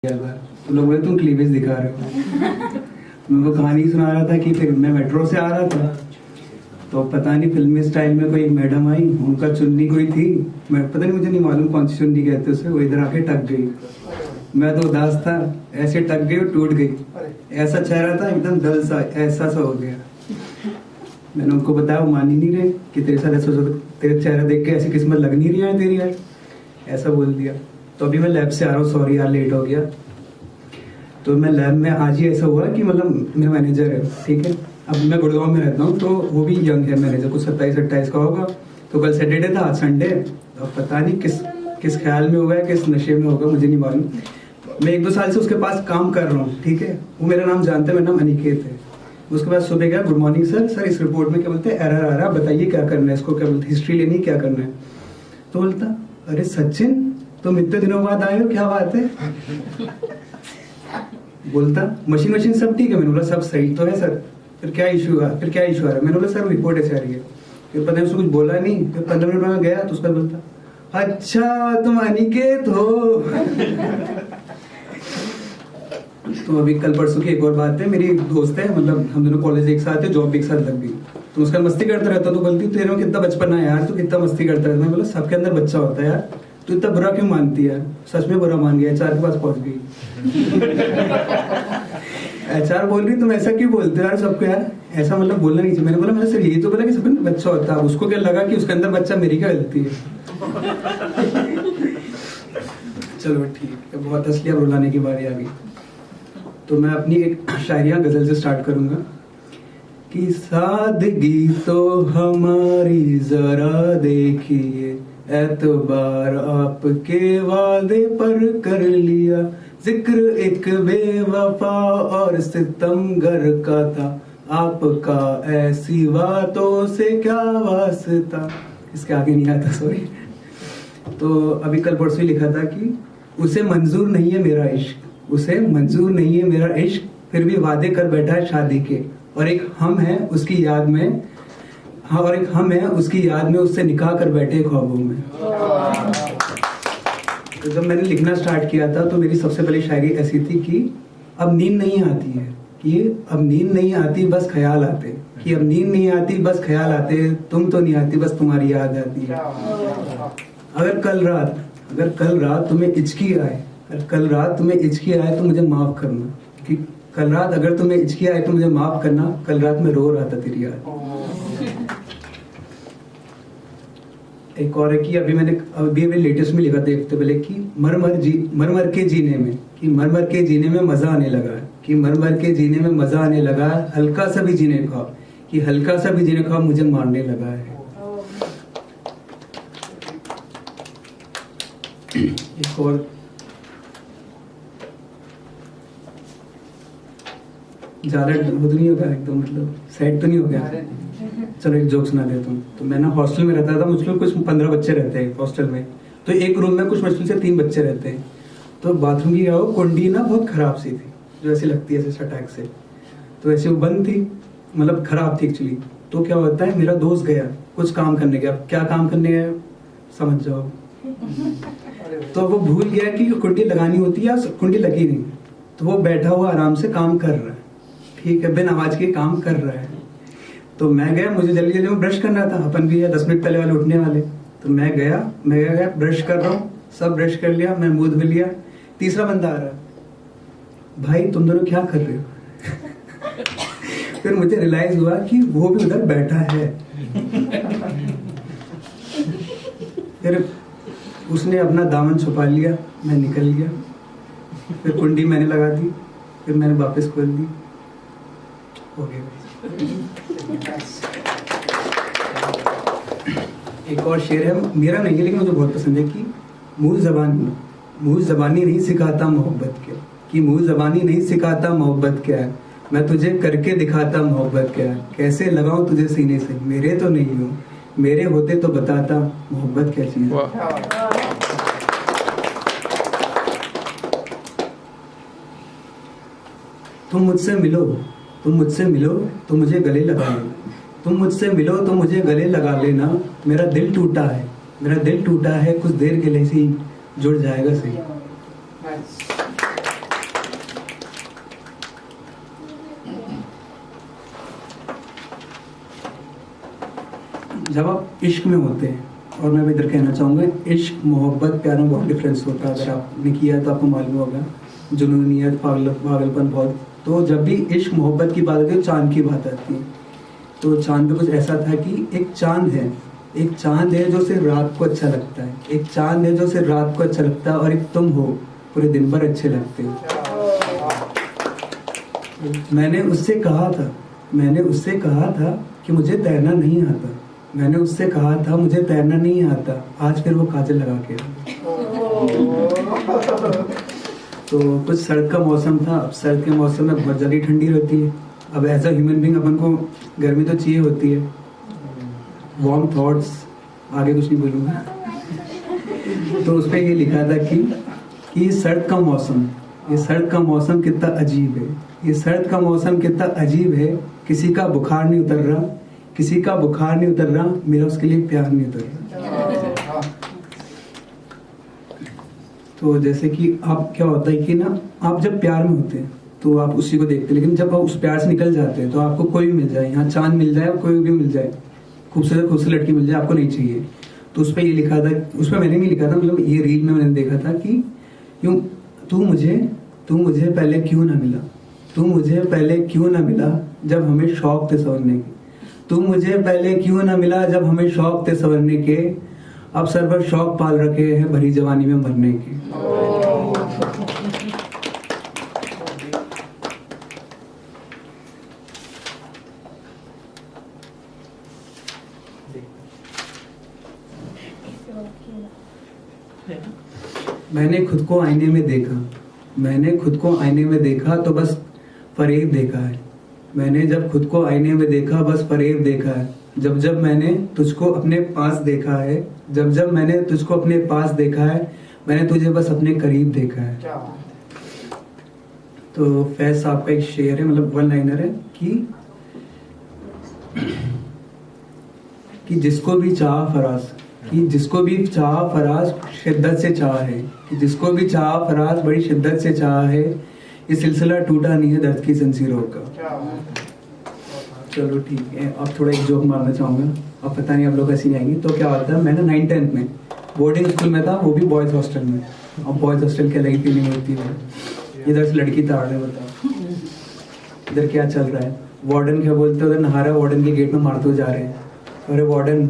तो लोग बोले तुम क्लीवेज दिखा रहे हो। मैं वो कहानी सुना रहा था कि फिर मैं मेट्रो से आ रहा था तो पता नहीं फिल्मी स्टाइल में कोई मैडम आई, उनका चुन्नी कोई थी, मैं पता नहीं, मुझे नहीं मालूम कौन सी चुन्नी कहते उसे, वो इधर आके टक गई। मैं तो उदास था, ऐसे टक गई और टूट गई। ऐसा चेहरा था एकदम दल सा, ऐसा सा हो गया। मैंने उनको बताया, वो मान ही नहीं रहे कि तेरे साथ ऐसा, तेरे चेहरा देख के ऐसी किस्मत लग नहीं रही है तेरी यार, ऐसा बोल दिया। तो अभी मैं लैब से आ रहा हूँ, सॉरी यार लेट हो गया। तो मैं लैब में आज ही ऐसा हुआ कि मतलब मेरा मैनेजर है, ठीक है, अब मैं गुड़गांव में रहता हूँ, तो वो भी यंग है मैनेजर, कुछ 27-28 का होगा। तो कल सैटरडे था, आज संडे, अब पता नहीं किस ख्याल में होगा, किस नशे में होगा, मुझे नहीं मालूम। मैं 1-2 साल से उसके पास काम कर रहा हूँ, ठीक है, वो मेरा नाम जानते हैं, मेरा नाम अनिकेत है। उसके बाद सुबह गया, गुड मॉर्निंग सर, इस रिपोर्ट में क्या बोलते हैं, एरर आ रहा है, बताइए क्या करना है इसको, क्या बोलते हैं, हिस्ट्री लेनी, क्या करना है। तो बोलता, अरे सचिन तुम इतने दिनों बाद आए हो, क्या बात है। बोलता मशीन सब ठीक है। मैंने बोला सब सही तो है सर, फिर क्या इशू आ रहा है। मैंने बोला सर रिपोर्ट ऐसे आ रही है। फिर पता नहीं उसने कुछ बोला नहीं, फिर 15 मिनट में गया तो उसका बोलता, अच्छा तुम अनिकेत हो। तो अभी कल परसों की एक और बात है, मेरी एक दोस्त है, मतलब हम दोनों कॉलेज एक साथ है, जॉब भी एक साथ लग गई। तो उसका मस्ती करता रहता, तो बोलती तेरे में कितना बचपन है यार, तू कितना मस्ती करता रहता। मैं बोला सबके अंदर बच्चा होता है यार, तू इतना बुरा क्यों मानती है। सच में बुरा मान गया, HR के पास पहुंच गई। HR बोल रही तुम ऐसा क्यों बोलते हो यार सबको, यार ऐसा मतलब बोलना नहीं चाहिए। मैंने बोला मैंने सर यही तो बोला कि सबके अंदर बच्चा होता है। उसको क्या लगा कि उसके अंदर बच्चा, मेरी क्या गलती है। चलो ठीक है, बहुत हंस लिया, रुलाने की बारी आ गई। तो मैं अपनी एक शायरियां गजल से स्टार्ट करूंगा कि सादगी तो हमारी जरा देखिए, एतबार आपके वादे पर कर लिया, जिक्र एक बेवफा और सितमगर का था, आपका ऐसी बातों से क्या वास्ता। इसके आगे नहीं आता, सॉरी। तो अभी कल परसों लिखा था कि उसे मंजूर नहीं है मेरा इश्क, उसे मंजूर नहीं है मेरा इश्क, फिर भी वादे कर बैठा है शादी के, और एक हम है उसकी याद में, हाँ, और एक हम है उसकी याद में, उससे निकाह कर बैठे ख्वाबों में। तो जब मैंने लिखना स्टार्ट किया था तो मेरी सबसे पहली शायरी ऐसी थी कि अब नींद नहीं आती है, कि अब नींद नहीं आती बस ख्याल आते, कि अब नींद नहीं आती बस ख्याल आते, तुम तो नहीं आती बस तुम्हारी याद आती है। अगर कल रात तुम्हें इचकी आए, अगर कल रात तुम्हें इचकी आए तो मुझे माफ करना, कि कल रात अगर तुम्हें इचकी आए तो मुझे माफ करना, कल रात में रो रहा था तेरी याद। एक और है कि अभी लेटेस्ट में लिखा था एक तो पहले कि मर मर के जीने में, कि मर मर के जीने में मजा आने लगा, कि मर मर के जीने में मजा आने लगा, हल्का सा भी जीने का, कि हल्का सा भी जीने का मुझे मारने लगा है। एक और ज्यादा वो तो नहीं हो गया एकदम, मतलब सैड तो नहीं हो गया। चलो एक जोक सुना देता हूँ। तो मैं ना हॉस्टल में रहता था, मुश्किल कुछ 15 बच्चे रहते हैं हॉस्टल में। तो एक रूम में कुछ मुश्किल से 3 बच्चे रहते हैं। तो बाथरूम की वो कुंडी ना बहुत खराब सी थी, जो ऐसी लगती है ऐसे सटाक से, तो ऐसे वो बंद थी, मतलब खराब थी एक्चुअली। तो क्या होता है, मेरा दोस्त गया कुछ काम करने गया, क्या काम करने गया समझ जाओ। तो वो भूल गया कि कुंडी लगानी होती है, कुंडी लगी नहीं। तो वो बैठा हुआ आराम से काम कर रहा है, ठीक है, बिना आवाज के काम कर रहा है। तो मैं गया, मुझे जल्दी जल्दी में ब्रश करना था, अपन भी है 10 मिनट पहले वाले उठने वाले। तो मैं गया ब्रश कर रहा हूँ, सब ब्रश कर लिया, मैं मुंह धो लिया, तीसरा बंदा आ रहा, भाई तुम दोनों क्या कर रहे हो। फिर मुझे रियलाइज हुआ कि वो भी उधर बैठा है। फिर उसने अपना दामन छुपा लिया, मैं निकल गया, फिर कुंडी मैंने लगा दी, फिर मैंने वापस खोल दी, हो गया। एक और शेर है, मेरा नहीं है लेकिन मुझे बहुत पसंद है, कि मुँह ज़बानी नहीं सिखाता मोहब्बत क्या, कि मुँह ज़बानी नहीं सिखाता मोहब्बत क्या है, मैं तुझे करके दिखाता मोहब्बत क्या है, कैसे लगाऊं तुझे सीने से, मेरे तो नहीं हो, मेरे होते तो बताता मोहब्बत क्या चीज़ है। तुम मुझसे मिलो तो मुझे गले लगा लेना, तुम मुझसे मिलो तो मुझे गले लगा लेना, मेरा दिल टूटा है, कुछ देर के लिए ही जुड़ जाएगा सही। जब आप इश्क में होते हैं, और मैं भी इधर कहना चाहूँगा, इश्क मोहब्बत प्यार में बहुत डिफरेंस होता है। अगर आपने किया है तो आपको मालूम होगा, जुनूनियत पागलपन बहुत। तो जब भी इश्क मोहब्बत की बात आती है, चांद की बात आती है। तो चांद पे कुछ ऐसा था कि एक चांद है जो सिर्फ रात को अच्छा लगता है, एक चांद है जो सिर्फ रात को अच्छा लगता है, और एक तुम हो पूरे दिन भर अच्छे लगते हो। मैंने उससे कहा था कि मुझे तैरना नहीं आता, आज फिर वो काजल लगा के। तो कुछ सर्द का मौसम था। अब सर्द के मौसम में बहुत ज़्यादा ठंडी रहती है। अब एज अ ह्यूमन बीइंग अपन को गर्मी तो चाहिए होती है। वार्म थॉट्स, आगे कुछ नहीं बोलूँगा। तो उस पर ये लिखा था कि ये सर्द का मौसम कितना अजीब है, किसी का बुखार नहीं उतर रहा, मेरा उसके लिए प्यार नहीं उतर रहा। तो जैसे कि आप क्या होता है कि ना, आप जब प्यार में होते हैं तो आप उसी को देखते हैं, लेकिन जब आप उस प्यार से निकल जाते हैं तो आपको कोई भी मिल जाए, यहाँ चांद मिल जाए, कोई भी मिल जाए, खूबसूरत लड़की मिल जाए, आपको नहीं चाहिए। तो उस पर ये लिखा था, उस पर मैंने नहीं लिखा था, मतलब ये रील में मैंने देखा था कि यूं, तू मुझे पहले क्यों ना मिला जब हमें शौक थे सवरने के, अब सरवर शौक पाल रखे हैं भरी जवानी में मरने के। मैंने खुद को आईने में देखा तो बस फरेब देखा है। मैंने जब खुद को आईने में देखा बस फरेब देखा है। जब मैंने तुझको अपने पास देखा है, मैंने तुझे बस अपने करीब देखा है। तो फैज साहब का एक शेर है, मतलब वन लाइनर है कि जिसको भी चाह फराज शिद्दत से चाह है, बड़ी शिद्दत से चाह है, ये सिलसिला टूटा नहीं है दर्द की जंजीरों का। चलो ठीक है, अब थोड़ा एक जोक मारना चाहूँगा। अब पता नहीं आप लोग ऐसी आएंगी। तो क्या होता है, मैं ना 9th-10th में बोर्डिंग स्कूल में था, वो भी बॉयज़ हॉस्टल में। अब बॉयज़ हॉस्टल की अलग ही फीलिंग होती है। इधर से लड़की ताड़ रहे, बताओ इधर क्या चल रहा है। वार्डन क्या बोलते हैं, उधर नहा रहा है, वार्डन के गेट में मारते हुए जा रहे हैं। अरे वार्डन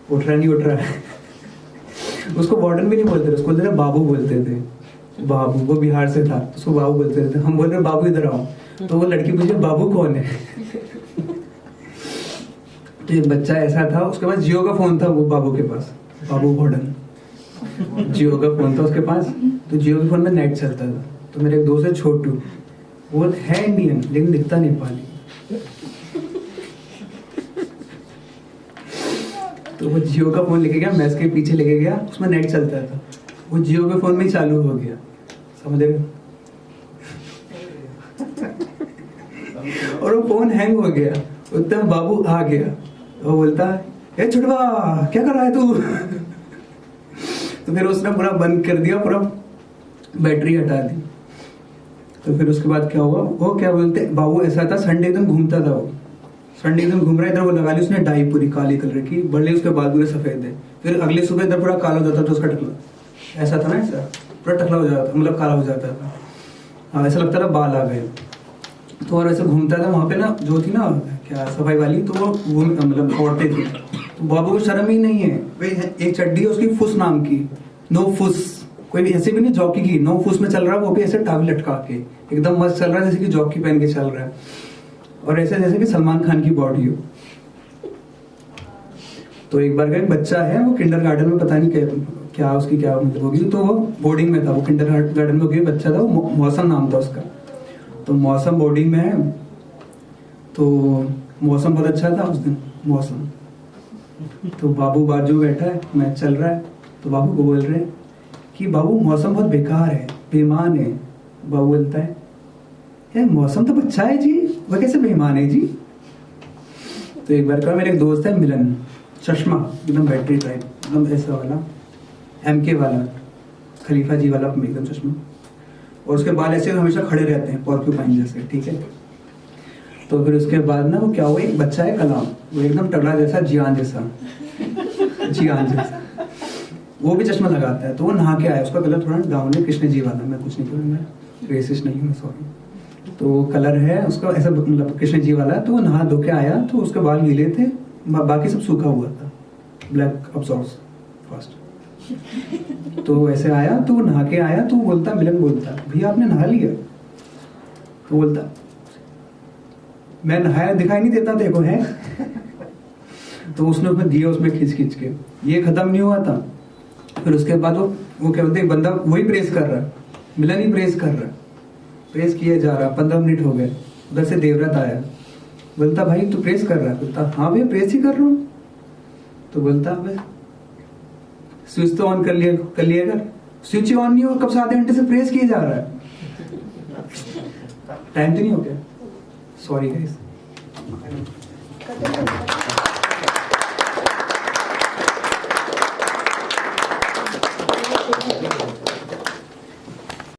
उठ रहा है। उसको वार्डन भी नहीं बोलते थे, उसको बोलते थे बाबू बोलते थे। बाबू, वो बिहार से था, उसको बाबू बोलते थे। हम बोल रहे बाबू इधर आओ, तो वो लड़की पूछे बाबू कौन है। तो एक बच्चा ऐसा था, उसके पास जियो का फोन था, वो बाबू के पास, बाबू वार्डन जियो का फोन था उसके पास। तो जियो के फोन में नेट चलता था। तो मेरे एक दोस्त है छोटू, वो है इंडियन लेकिन दिखता नेपाली। तो वो जियो का फोन लेके गया, मैं उसके पीछे लेके गया, उसमें नेट चलता था, वो जियो के फोन में ही चालू हो गया, समझ रहे। और वो फोन हैंग हो गया। उतना बाबू आ गया, वो बोलता है ए छुटवा क्या कर रहा है तू। तो फिर उसने पूरा बंद कर दिया, पूरा बैटरी हटा दी। तो फिर उसके बाद क्या हुआ, वो क्या बोलते, बाबू ऐसा था, संडे एकदम घूमता था, वो संडे एकदम घूम रहा है, इधर वो लगा ली उसने डाई पूरी काली कलर की, बड़े उसके बाल पूरे सफेद है। फिर अगले सुबह इधर पूरा काला हो जाता था उसका टकला, ऐसा था ना, ऐसा पूरा टकला हो जाता, मतलब काला हो जाता था। हाँ, ऐसा लगता था बाल आ गए। तो और ऐसे घूमता था वहाँ पे ना, जो थी ना क्या सफाई वाली, तो वो मतलब औरतें थी। तो बाबू को शर्म ही नहीं है भाई, एक चड्डी है उसकी फुस नाम की, नो फुस, कोई भी ऐसे भी नहीं जॉकी की, नो फुस में चल रहा है, वो भी ऐसे टावल लटका के एकदम मस्त चल रहा है, जैसे कि जॉकी पहन के चल रहा है, और ऐसे जैसे कि सलमान खान की बॉडी हो। तो एक बार का एक बच्चा है, वो किंडरगार्टन में, पता नहीं क्या उसकी क्या मतलब होगी, तो वो बोर्डिंग में था, वो किंडरगार्टन में गया बच्चा था, वो मौसम नाम था उसका। तो मौसम बोर्डिंग में है, तो मौसम बहुत अच्छा था उस दिन, मौसम। तो बाबू बाजू बैठा है, मैच चल रहा है, तो बाबू को बोल रहे हैं कि बाबू मौसम बहुत बेकार है, बेईमान है। बाबू बोलता है यार मौसम तो अच्छा है जी, वह कैसे बेईमान है जी। तो एक बार का मेरे एक दोस्त है मिलन, चश्मा एकदम बैटरी टाइप, एकदम ऐसा वाला, MK वाला, खलीफा जी वाला एकदम चश्मा, और उसके बाल ऐसे हमेशा खड़े रहते हैं, पॉर्क्यूपाइन जैसे, ठीक है। तो फिर उसके बाद ना वो क्या हुआ, एक बच्चा है कलाम, वो एकदम तगड़ा जैसा, जियान जैसा वो भी चश्मा लगाता है। तो वो नहा के आया, उसका कलर थोड़ा डाउन है, कृष्ण जी वाला, मैं कुछ नहीं करूँ, मैं रेसिस्ट नहीं हूँ, सॉरी। तो कलर है उसका ऐसा, मतलब कृष्ण जी वाला। तो वो नहा धो के आया, तो उसके बाल गीले थे, बाकी सब सूखा हुआ था, ब्लैक अब्सॉर्ब्स फास्ट। तो ऐसे आया, तो वो नहा के आया, तो बोलता, मिलन बोलता, भैया आपने नहा लिया? तो बोलता, मैं नहाया दिखाई नहीं देता तेरे को है? तो उसने उसमें दिया, उसमें खींच खींच के, ये खत्म नहीं हुआ था। फिर उसके बाद वो क्या बोलते, एक बंदा वही प्रेस कर रहा है, मिलन ही प्रेस कर रहा है, प्रेस किया जा रहा, 15 मिनट हो गए। उधर से देवव्रत आया, बोलता भाई तू प्रेस कर रहा है? बोलता हाँ भैया प्रेस ही कर रहा हूँ। तो बोलता स्विच तो ऑन कर लिया कर। स्विच ऑन नहीं हो, कब से आधे घंटे से प्रेस किया जा रहा है, टाइम तो नहीं हो गया? Sorry guys.